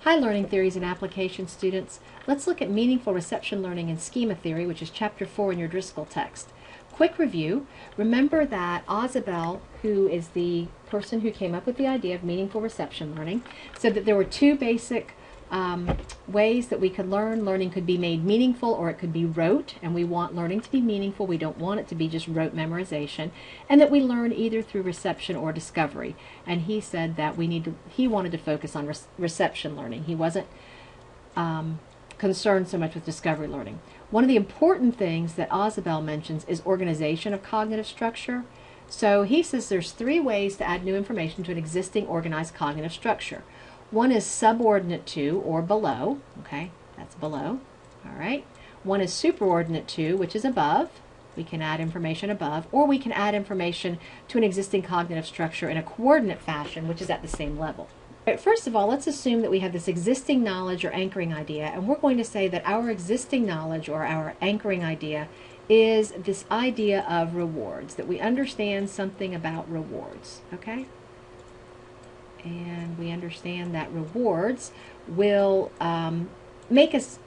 Hi, Learning Theories and Application students. Let's look at meaningful reception learning in Schema Theory, which is Chapter 4 in your Driscoll text. Quick review. Remember that Isabel, who is the person who came up with the idea of meaningful reception learning, said that there were two basic ways that we could learn. Learning could be made meaningful or it could be rote, and we want learning to be meaningful. We don't want it to be just rote memorization, and that we learn either through reception or discovery. And he said that he wanted to focus on reception learning. He wasn't concerned so much with discovery learning. One of the important things that Isabel mentions is organization of cognitive structure. So he says there's three ways to add new information to an existing organized cognitive structure. One is subordinate to, or below. Okay, that's below. All right. One is superordinate to, which is above. We can add information above, or we can add information to an existing cognitive structure in a coordinate fashion, which is at the same level. But first of all, let's assume that we have this existing knowledge or anchoring idea, and we're going to say that our existing knowledge or our anchoring idea is this idea of rewards, that we understand something about rewards. Okay? And we understand that rewards will make us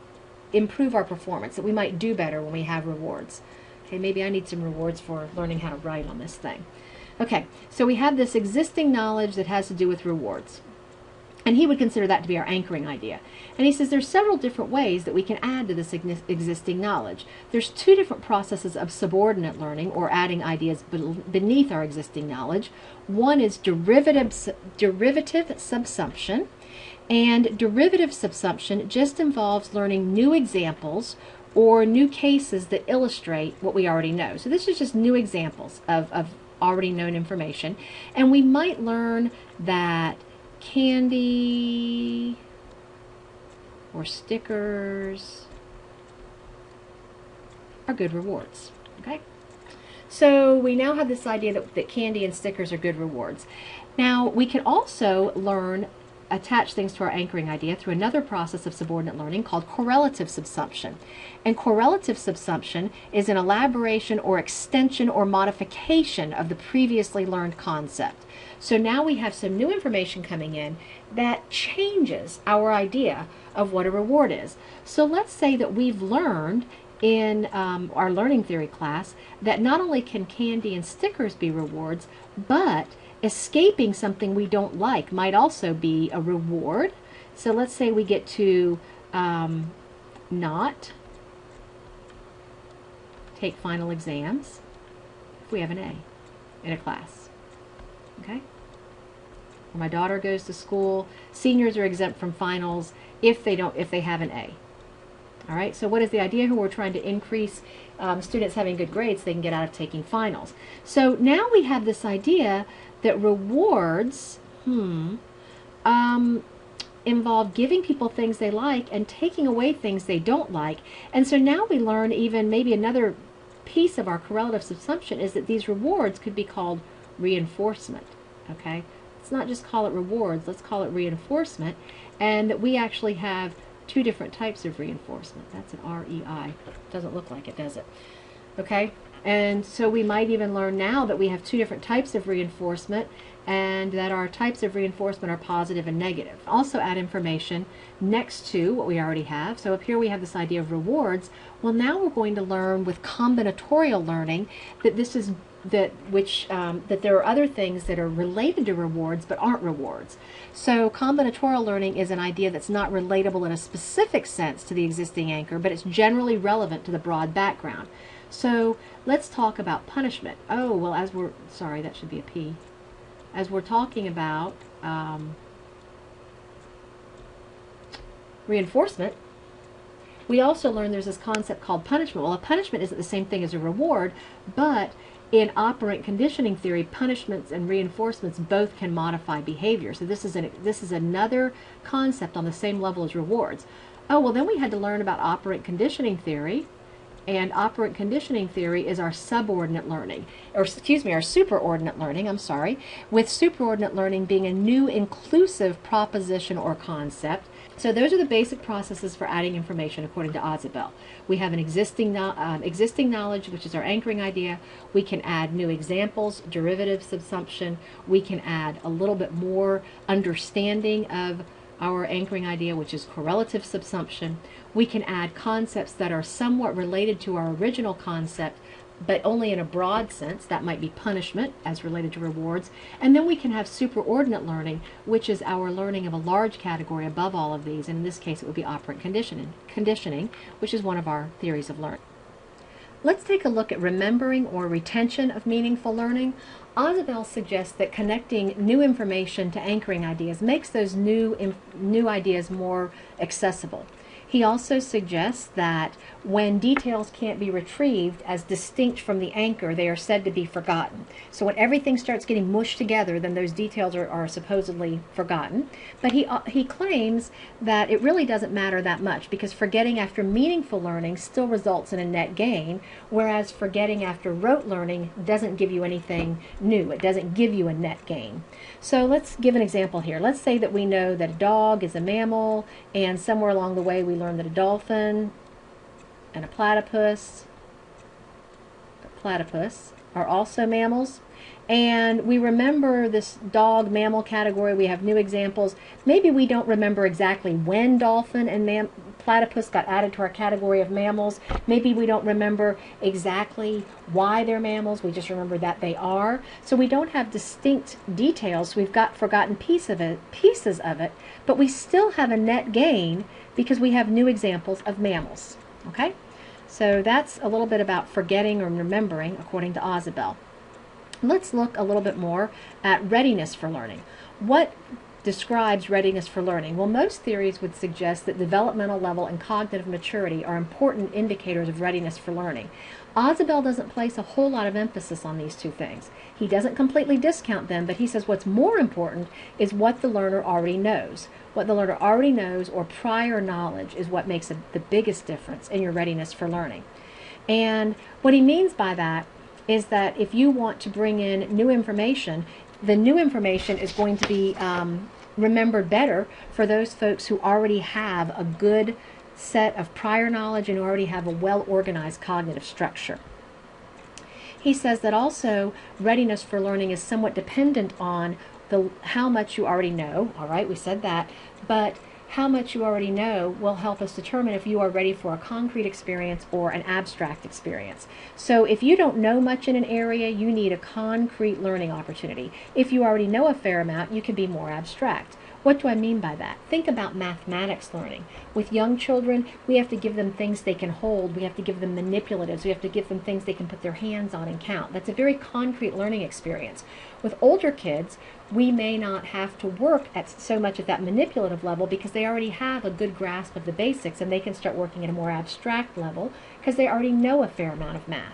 improve our performance, that we might do better when we have rewards. Okay, maybe I need some rewards for learning how to write on this thing. Okay, so we have this existing knowledge that has to do with rewards. And he would consider that to be our anchoring idea. And he says there's several different ways that we can add to this existing knowledge. There's two different processes of subordinate learning, or adding ideas beneath our existing knowledge. One is derivative subsumption. And derivative subsumption just involves learning new examples or new cases that illustrate what we already know. So this is just new examples of already known information. And we might learn that candy or stickers are good rewards. Okay, so we now have this idea that candy and stickers are good rewards. Now we can also attach things to our anchoring idea through another process of subordinate learning called correlative subsumption. And correlative subsumption is an elaboration or extension or modification of the previously learned concept. So now we have some new information coming in that changes our idea of what a reward is. So let's say that we've learned in our learning theory class that not only can candy and stickers be rewards, but escaping something we don't like might also be a reward. So let's say we get to not take final exams if we have an A in a class. Okay? When my daughter goes to school, seniors are exempt from finals if they have an A. All right, so what is the idea here? We're trying to increase students having good grades so they can get out of taking finals. So now we have this idea that rewards involve giving people things they like and taking away things they don't like. And so now we learn even maybe another piece of our correlative subsumption is that these rewards could be called reinforcement. Okay, let's not just call it rewards, let's call it reinforcement, and that we actually have two different types of reinforcement. That's an REI. Doesn't look like it, does it? Okay, and so we might even learn now that we have two different types of reinforcement, and that our types of reinforcement are positive and negative. Also add information next to what we already have. So up here we have this idea of rewards. Well, now we're going to learn with combinatorial learning that that there are other things that are related to rewards but aren't rewards. So combinatorial learning is an idea that's not relatable in a specific sense to the existing anchor, but it's generally relevant to the broad background. So let's talk about punishment. Oh, well, sorry, that should be a P. As we're talking about reinforcement, we also learn there's this concept called punishment. Well, a punishment isn't the same thing as a reward, but in operant conditioning theory, punishments and reinforcements both can modify behavior. So this is another concept on the same level as rewards. Oh, well, then we had to learn about operant conditioning theory. And operant conditioning theory is our subordinate learning, or excuse me, our superordinate learning, I'm sorry, with superordinate learning being a new inclusive proposition or concept. So those are the basic processes for adding information according to Isabel. We have an existing knowledge, which is our anchoring idea. We can add new examples, derivative subsumption. We can add a little bit more understanding of our anchoring idea, which is correlative subsumption. We can add concepts that are somewhat related to our original concept, but only in a broad sense. That might be punishment as related to rewards. And then we can have superordinate learning, which is our learning of a large category above all of these. And in this case, it would be operant conditioning, which is one of our theories of learning. Let's take a look at remembering or retention of meaningful learning. Assimilation suggests that connecting new information to anchoring ideas makes those new ideas more accessible. He also suggests that when details can't be retrieved as distinct from the anchor, they are said to be forgotten. So when everything starts getting mushed together, then those details are supposedly forgotten. But he claims that it really doesn't matter that much, because forgetting after meaningful learning still results in a net gain, whereas forgetting after rote learning doesn't give you anything new. It doesn't give you a net gain. So let's give an example here. Let's say that we know that a dog is a mammal, and somewhere along the way we learn that a dolphin and a platypus are also mammals. And we remember this dog mammal category. We have new examples. Maybe we don't remember exactly when dolphin and platypus got added to our category of mammals. Maybe we don't remember exactly why they're mammals. We just remember that they are. So we don't have distinct details. We've got forgotten pieces of it, but we still have a net gain because we have new examples of mammals. Okay? So that's a little bit about forgetting or remembering according to Assimilation. Let's look a little bit more at readiness for learning. What describes readiness for learning? Well, most theories would suggest that developmental level and cognitive maturity are important indicators of readiness for learning. Assimilation doesn't place a whole lot of emphasis on these two things. He doesn't completely discount them, but he says what's more important is what the learner already knows. What the learner already knows, or prior knowledge, is what makes the biggest difference in your readiness for learning. And what he means by that is that if you want to bring in new information, the new information is going to be remembered better for those folks who already have a good set of prior knowledge and already have a well-organized cognitive structure. He says that also readiness for learning is somewhat dependent on how much you already know. All right, we said that, but how much you already know will help us determine if you are ready for a concrete experience or an abstract experience. So if you don't know much in an area, you need a concrete learning opportunity. If you already know a fair amount, you can be more abstract. What do I mean by that? Think about mathematics learning. With young children, we have to give them things they can hold. We have to give them manipulatives. We have to give them things they can put their hands on and count. That's a very concrete learning experience. With older kids, we may not have to work so much at that manipulative level because they already have a good grasp of the basics, and they can start working at a more abstract level because they already know a fair amount of math.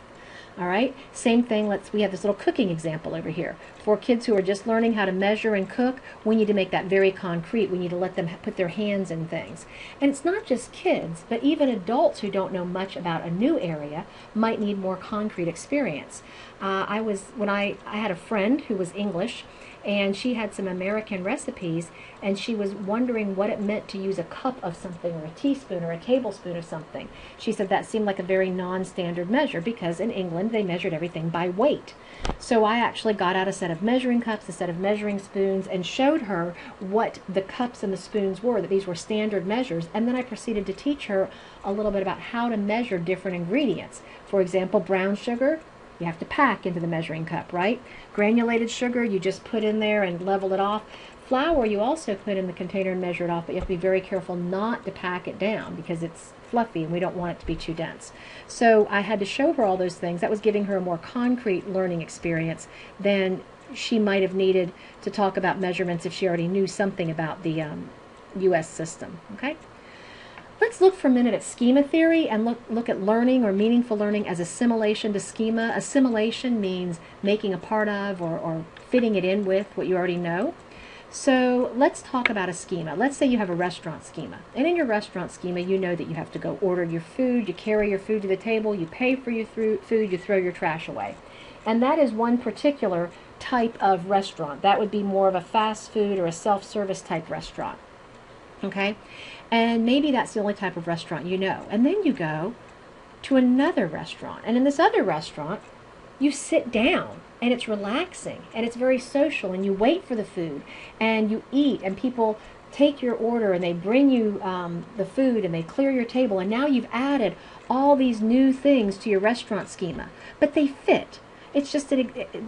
All right, same thing, we have this little cooking example over here. For kids who are just learning how to measure and cook, we need to make that very concrete. We need to let them put their hands in things. And it's not just kids, but even adults who don't know much about a new area might need more concrete experience. I had a friend who was English, and she had some American recipes, and she was wondering what it meant to use a cup of something, or a teaspoon, or a tablespoon of something. She said that seemed like a very non-standard measure because in England they measured everything by weight. So I actually got out a set of measuring cups, a set of measuring spoons, and showed her what the cups and the spoons were, that these were standard measures, and then I proceeded to teach her a little bit about how to measure different ingredients. For example, brown sugar, you have to pack into the measuring cup, right? Granulated sugar, you just put in there and level it off. Flour, you also put in the container and measure it off, but you have to be very careful not to pack it down because it's fluffy and we don't want it to be too dense. So I had to show her all those things. That was giving her a more concrete learning experience than she might have needed to talk about measurements if she already knew something about the U.S. system, okay? Let's look for a minute at schema theory and look at learning or meaningful learning as assimilation to schema. Assimilation means making a part of or fitting it in with what you already know. So let's talk about a schema. Let's say you have a restaurant schema. And in your restaurant schema, you know that you have to go order your food, you carry your food to the table, you pay for your food, you throw your trash away. And that is one particular type of restaurant. That would be more of a fast food or a self-service type restaurant. Okay? And maybe that's the only type of restaurant you know. And then you go to another restaurant. And in this other restaurant, you sit down and it's relaxing and it's very social, and you wait for the food and you eat, and people take your order and they bring you the food and they clear your table, and now you've added all these new things to your restaurant schema, but they fit. It's just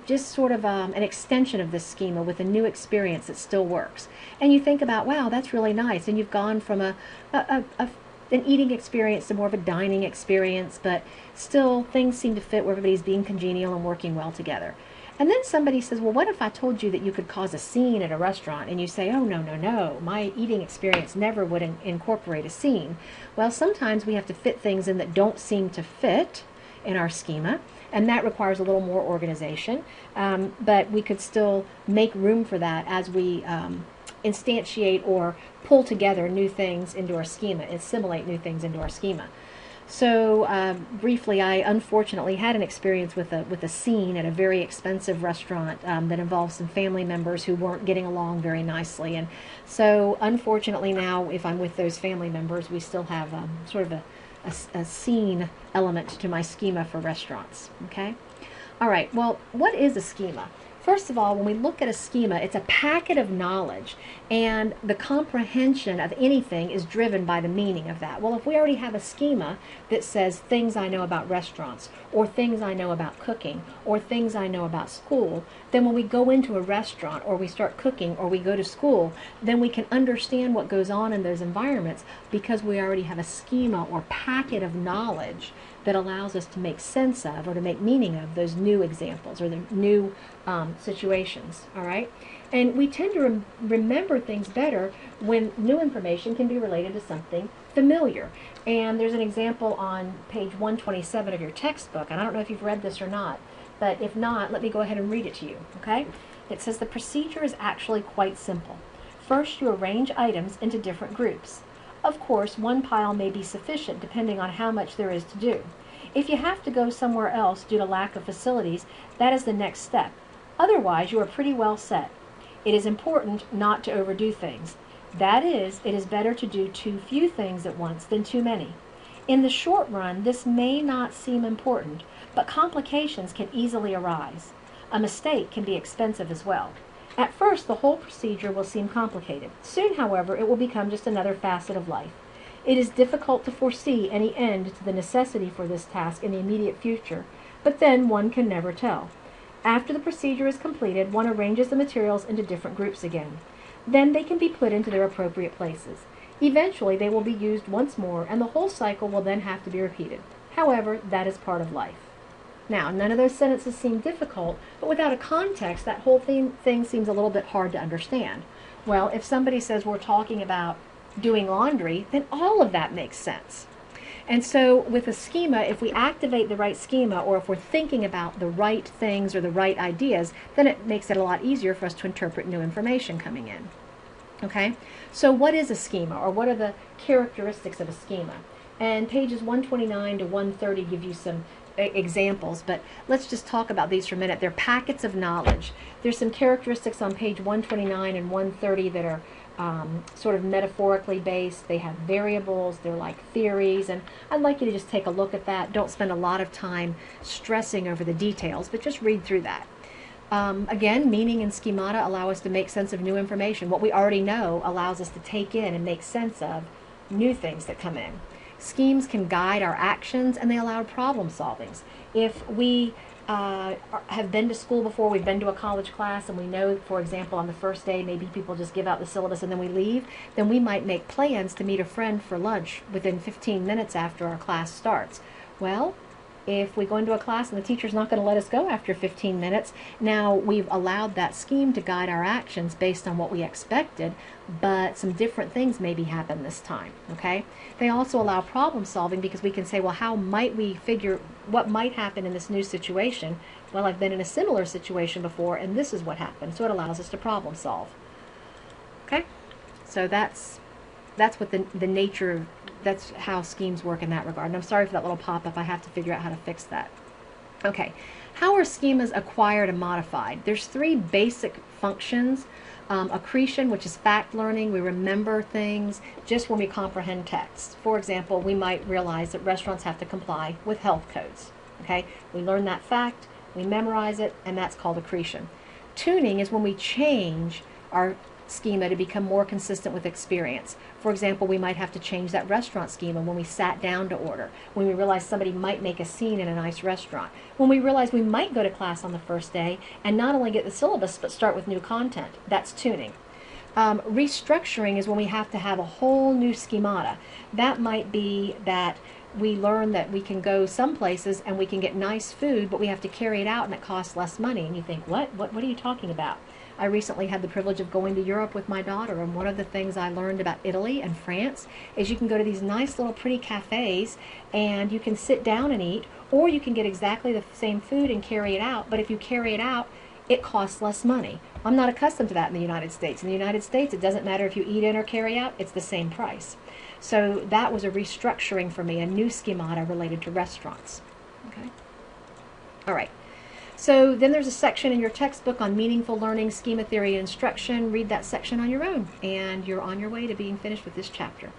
just sort of an extension of this schema with a new experience that still works. And you think about, wow, that's really nice. And you've gone from an eating experience to more of a dining experience, but still things seem to fit where everybody's being congenial and working well together. And then somebody says, well, what if I told you that you could cause a scene at a restaurant? And you say, oh, no, no, no, my eating experience never would incorporate a scene. Well, sometimes we have to fit things in that don't seem to fit in our schema, and that requires a little more organization, but we could still make room for that as we instantiate or pull together new things into our schema, assimilate new things into our schema. So briefly, I unfortunately had an experience with a scene at a very expensive restaurant that involved some family members who weren't getting along very nicely, and so unfortunately now, if I'm with those family members, we still have sort of a scene element to my schema for restaurants. Okay? All right, well, what is a schema? First of all, when we look at a schema, it's a packet of knowledge, and the comprehension of anything is driven by the meaning of that. Well, if we already have a schema that says things I know about restaurants, or things I know about cooking, or things I know about school, then when we go into a restaurant, or we start cooking, or we go to school, then we can understand what goes on in those environments because we already have a schema or packet of knowledge that allows us to make sense of or to make meaning of those new examples or the new situations, all right? And we tend to remember things better when new information can be related to something familiar. And there's an example on page 127 of your textbook, and I don't know if you've read this or not, but if not, let me go ahead and read it to you, okay? It says the procedure is actually quite simple. First, you arrange items into different groups. Of course, one pile may be sufficient depending on how much there is to do. If you have to go somewhere else due to lack of facilities, that is the next step. Otherwise, you are pretty well set. It is important not to overdo things. That is, it is better to do too few things at once than too many. In the short run, this may not seem important, but complications can easily arise. A mistake can be expensive as well. At first, the whole procedure will seem complicated. Soon, however, it will become just another facet of life. It is difficult to foresee any end to the necessity for this task in the immediate future, but then one can never tell. After the procedure is completed, one arranges the materials into different groups again. Then they can be put into their appropriate places. Eventually, they will be used once more, and the whole cycle will then have to be repeated. However, that is part of life. Now, none of those sentences seem difficult, but without a context, that whole thing seems a little bit hard to understand. Well, if somebody says we're talking about doing laundry, then all of that makes sense. And so with a schema, if we activate the right schema, or if we're thinking about the right things or the right ideas, then it makes it a lot easier for us to interpret new information coming in. Okay? So what is a schema, or what are the characteristics of a schema? And pages 129 to 130 give you some examples, but let's just talk about these for a minute. They're packets of knowledge. There's some characteristics on page 129 and 130 that are sort of metaphorically based. They have variables, they're like theories, and I'd like you to just take a look at that. Don't spend a lot of time stressing over the details, but just read through that. Again, meaning and schemata allow us to make sense of new information. What we already know allows us to take in and make sense of new things that come in. Schemes can guide our actions, and they allow problem solvings. If we have been to school before, we've been to a college class, and we know, for example, on the first day, maybe people just give out the syllabus and then we leave, then we might make plans to meet a friend for lunch within 15 minutes after our class starts. Well, if we go into a class and the teacher's not going to let us go after 15 minutes, now we've allowed that scheme to guide our actions based on what we expected, but some different things maybe happen this time, okay? They also allow problem solving because we can say, well, how might we figure what might happen in this new situation? Well, I've been in a similar situation before, and this is what happened. So it allows us to problem solve. Okay? So that's what the nature of, that's how schemes work in that regard. And I'm sorry for that little pop-up. I have to figure out how to fix that. Okay. How are schemas acquired and modified? There's three basic functions. Accretion, which is fact learning. We remember things just when we comprehend text. For example, we might realize that restaurants have to comply with health codes. Okay? We learn that fact, we memorize it, and that's called accretion. Tuning is when we change our schema to become more consistent with experience. For example, we might have to change that restaurant schema when we sat down to order, when we realized somebody might make a scene in a nice restaurant, when we realized we might go to class on the first day and not only get the syllabus but start with new content. That's tuning. Restructuring is when we have to have a whole new schemata. That might be that we learn that we can go some places and we can get nice food, but we have to carry it out and it costs less money. And you think, what are you talking about? I recently had the privilege of going to Europe with my daughter, and one of the things I learned about Italy and France is you can go to these nice little pretty cafes and you can sit down and eat, or you can get exactly the same food and carry it out, but if you carry it out, it costs less money. I'm not accustomed to that in the United States. In the United States, it doesn't matter if you eat in or carry out, it's the same price. So that was a restructuring for me, a new schemata related to restaurants. Okay. All right. So then there's a section in your textbook on meaningful learning, schema theory, and instruction. Read that section on your own, and you're on your way to being finished with this chapter.